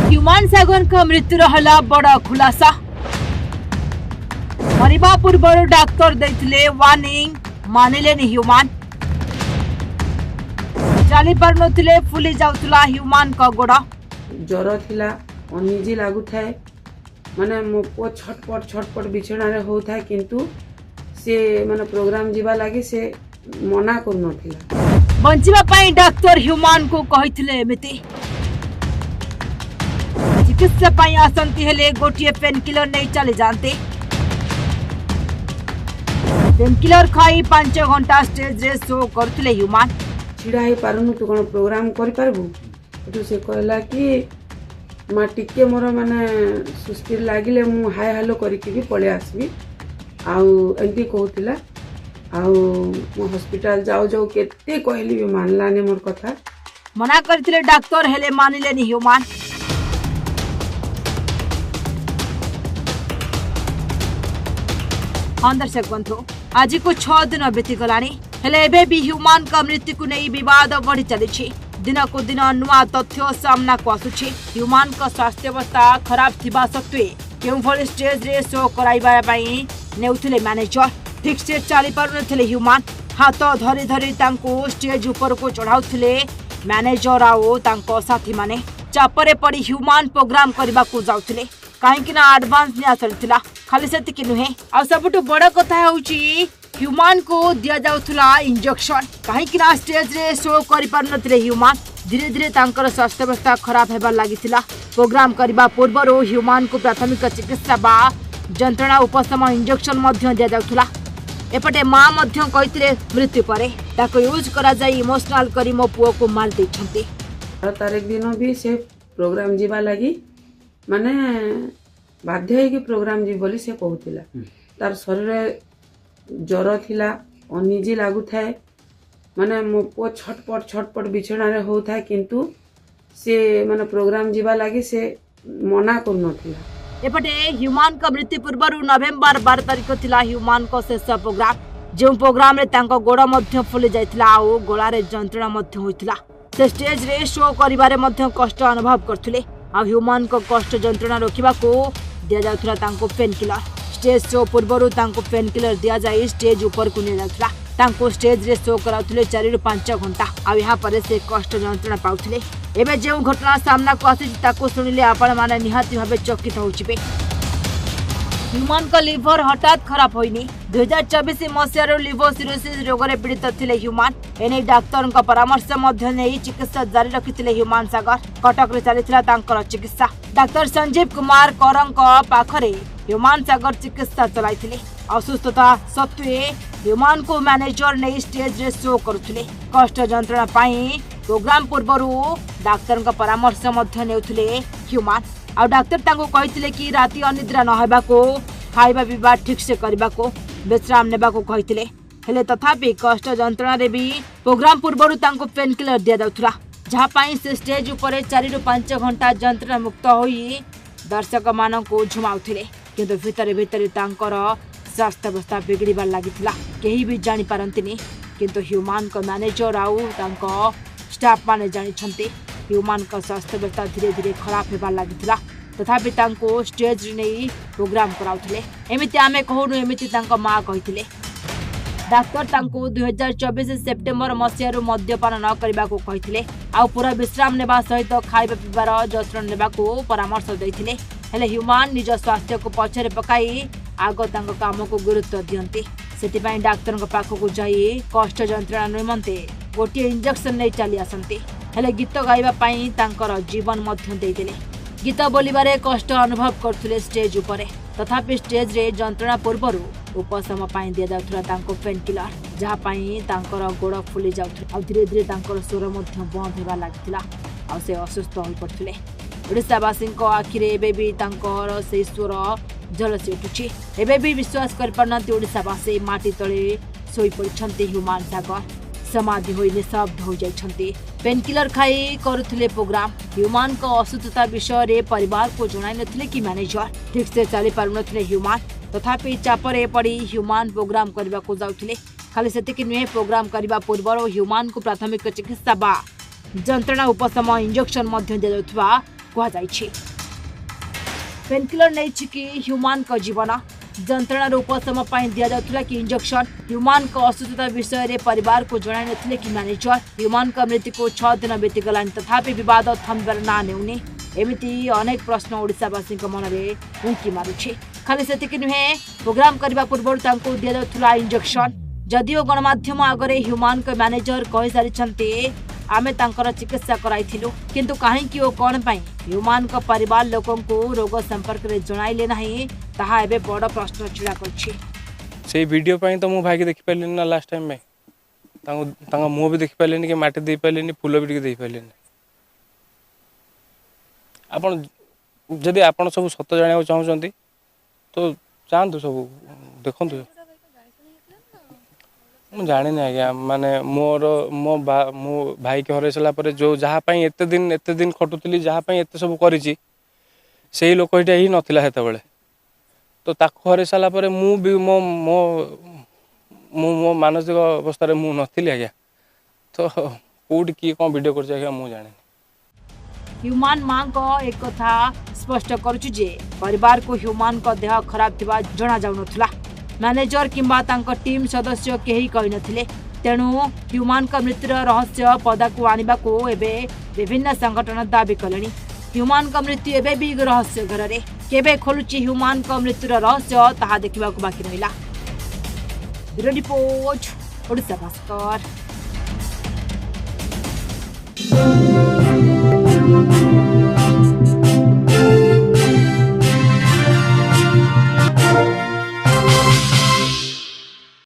Human सागर का मृत्यु हला बड़ खुलासा मरिबा पूर्व डाक्तर देथिले वार्निंग मानिले ह्यूमान चली पार नथिले फुली जाउतला ह्यूमान का गोड़ ज्वर थिला अनिजी लागू थाए माने मो पो छटपट बिछना रे हो थाए किंतु से माने प्रोग्राम जीवा लागी से मना कर नथिला बंचिबा पई डाक्टर ह्यूमान को कहिथिले एमिति चिकित्सा पई आसंती हेले गोटिए पेन किलर नहीं चले जानते पेन किलर खाई 5 घंटा स्टेज रे शो करथिले ह्यूमान छिड़ा ही पारुनु तू कोन प्रोग्राम कर पारबू तू से कहला कि मा टिके मोर माने सुस्थिर लागिले मु हाय हालो करके भी पळे आसबी आउ एंती कहतिला आउ मो हॉस्पिटल जाओ जाओ केते कहली भी मानला ने मोर कथा मना करथिले डाक्टर हेले मानिले नि ह्यूमान दर्शक बंधु आज को 6 दिन बीती गलानी हेले एबे भी ह्यूमान का मृत्यु को नहीं विवाद बढ़ी चली दिन को दिन नुआ तथ्य सामना को आसुछि ह्यूमान का स्वास्थ्य अवस्था खराब थिबा सत्वे केउ भली स्टेज रे शो कराइबा पई नेउथिले मैनेजर ठीक से चली पारु नथिले ह्यूमान हाथ धरी धरी तांको स्टेज ऊपर को चढ़ाउथिले मैनेजर आओ तांको साथी माने चापरे पड़ी ह्यूमान प्रोग्राम करबा को जाउथिले काहेकि ना एडवांस निया चलथिला खाली सेतिक नुहे आ सबटु बड़ कथा होउची ह्यूमान को दिया जाउथला इंजेक्शन काहेकि ना स्टेज रे शो करि पार नथिले ह्यूमान धीरे धीरे तांकर स्वास्थ्य अवस्था खराब हेबा लागिथिला प्रोग्राम करबा पूर्व ह्यूमान को प्राथमिक चिकित्सा बा जंत्रणा उपशम इंजेक्शन मध्य दिया जाउथला एपटे मां मध्य कहिथिले मृत्यु परे ताको यूज करा जाई इमोशनल करी मो पुओ को मार दैछंती तारीख दिन भी से प्रोग्राम जीवा लगी माने बाध्य है कि प्रोग्राम जी बोली से कहूतिला तार शरीर ज्वर थिला अनिजी लागू थाए माने मो पो छटपट बिछना रे हो थाए किंतु से माने प्रोग्राम जीवा लगी से मना कर नथिला एपटे ह्यूमान का मृत्यु पूर्व नवेम्बर 12 तारिख थिला ह्यूमान को शेष प्रोग्राम जो प्रोग्राम रे तांको गोड़ मध्य फुली जाइथिला आ गोड़ा रे जंत्रणा मध्य होइथिला से स्टेज रे शो करिबारे मध्य कष्ट अनुभव करथिले आ ह्यूमान को कष्ट जंत्रणा रोकिबा को दिया जाउथिला तांको पेन किलर स्टेज शो पूर्व तांको पेन किलर दिया जाई स्टेज ऊपर को निया जाउथिला तांको स्टेज रे शो कराउथिले 4 ରୁ 5 घंटा आ यहाँ पर से कष्ट जंत्रणा पाउथिले एबे जो घटना सामना को आसी ताको सुनिले आपण माने निहाती भाबे चकित होउछिबे ह्यूमान का लिवर हठात खराब होइनी 2024 मसियारो लिवर सिरोसिस रोग रे पीड़ित थिले ह्यूमान एने डाक्टर का परामर्श मध्य नै चिकित्सा जारी रखिथिले ह्यूमान सागर कटक रे चलिथिला तांकर चिकित्सा डॉक्टर संजीव कुमार करंक पाखरे ह्यूमान सागर चिकित्सा चलाइथिले असुस्थता सत्वे ह्यूमान को मैनेजर नै स्टेज रे शो करुथिले कष्ट जंत्रणा पाई प्रोग्राम पूर्व डाक्तर का परामर्श मध्य नेउथिले ह्यूमान आ डाक्तर तांको कहिथिले कि राति अनिद्रा न हेबा को खाइबा पीबा ठीक से करबा को विश्राम नेबा को कहिथिले हेले तथापि कष्ट जंत्रणा रे भी प्रोग्राम पूर्व तांको पेन किलर दिया जाउथला जहा पाई से स्टेज ऊपर 4 ରୁ 5 घंटा जंत्रणा मुक्त होई दर्शक मान को झुमाउथिले किंतु भितरे भितरे तांकर स्वास्थ्य अवस्था बिगड़ीबार लागिथिला केही भी जानि पारंतिनी किंतु ह्यूमान को मैनेजर आउ तांको स्टाफ माने जानि छन्ते ह्यूमान का स्वास्थ्य अवस्था धीरे धीरे खराब हेबार लागिथिला तथापि तांको स्टेज रे नै प्रोग्राम कराउथिले एमिति आमे कहूनु एमिति तांको मां कहिथिले डाक्टर तांको 2024 सेप्टेम्बर मसियारो मद्यपान न करबा को कहिथिले आ पूरा विश्राम नेबा सहित खाइबा पीबार जतन नेबा को परामर्श दैथिले हेले ह्यूमान निज स्वास्थ्य को पछरे पकाई आगो तांको काम को गुरुत्व दियंती सेति पई डाक्टर को पाखो को जाई कष्ट जंत्रणा निमंते गोटे इंजेक्शन नै चली आसंती हेले गीत गाइबा पई तांकर जीवन मध्य देइदेले गीत बोलिबारे कष्ट अनुभव करथुले स्टेज ऊपर तथापि स्टेज रे जंत्रणा पूर्व उपशम पई दिया जाउथला तांको पेन किलर जहा पई तांकर गोड़ फुली जाउथला आ धीरे धीरे तांकर स्वर मध्य बंद हेबा लागथिला आ से असुस्थ होई पड़थिले ओडिशावासी आखिरे एबे भी तांकर से स्वर जलसी उठुछि एबे भी विश्वास कर पारनती ओडिशावासी माटी तळे सोई पड़छन्ते ह्यूमान सागर समाधि होई निशब्द हो जाइछन्ते पेन किलर खाई करुथिले प्रोग्राम ह्यूमान को असुस्थता विषय रे परिवार को जणाई नथिले कि मैनेजर ठीक से चली पारु नथिले ह्यूमान तथापि चापरे पड़ी ह्यूमान प्रोग्राम करबा को जाउथिले खाली सेतिक नुहे प्रोग्राम करबा पूर्व ह्यूमान को प्राथमिक चिकित्सा बा जंत्रणा उपशम इंजेक्शन मध्य दिया जाउथबा कहुଯାଇଛି। पेनकिलर नहीं कि ह्यूमान का जीवन जंत्रणा उपशम दि जाता कि इंजेक्शन ह्यूमान का असुस्थता विषय में परिवार को जन नथिले कि मैनेजर ह्यूमान का मृत्यु को 6 दिन बीतीगला तथापि विवाद थमिबार ना नेउनी एमती अनेक प्रश्न ओडिशावासी मन में उंकी मारुछि। खाली से नुहे प्रोग्राम करने पूर्व दि जाता इंजेक्शन जदिओ गणमाध्यम आगे ह्यूमान का मैनेजर कही सारी आमे तांकर चिकित्सा कराइथिलु किंतु काहेकि ओ कोन पई ह्यूमान का परिवार लोकों को रोग संपर्क रे जणाइले नाही ताहा एबे बड़ प्रश्न छिड़ा करछि। से वीडियो पई तो मो भाई के देखि पलेनी ना लास्ट टाइम में तांगा मुंह भी देखि पलेनी कि माटी दे पलेनी फूल भी दे पलेनी। आपण जदि आपण सब सत्य जानिया चाहउछंती तो चाहंतु सब देखंतु। मु जाने नहीं आज्ञा माने मो भाई के हरई सारा जो जहाँ एते दिन खटुली जहाँ एते सब करी से लोक ये ही नाला हेत बेले तो ताको हरई सारा मु भी मो मो मो मानसिक अवस्था मु नी आज्ञा तो कौट किए कौन वीडियो कर जाने। ह्यूमान मां को एक कथा स्पष्ट करुछु जे परिवार को ह्यूमान को देह खराब थिबा जणा जाउ नथला। मैनेजर किंबा तांको टीम सदस्य केही कहि नथिले तेणु ह्यूमान का मृत्युर रहस्य पदा को आनिबा को एबे विभिन्न संगठन दाबी कलेनी। ह्यूमान का मृत्यु एबे भी रहस्य घर रे केबे खोलुची ह्यूमान का मृत्युर रहस्य ताहा देखिबा को बाकी रहिला। Bureau report Odisha Bhaskar.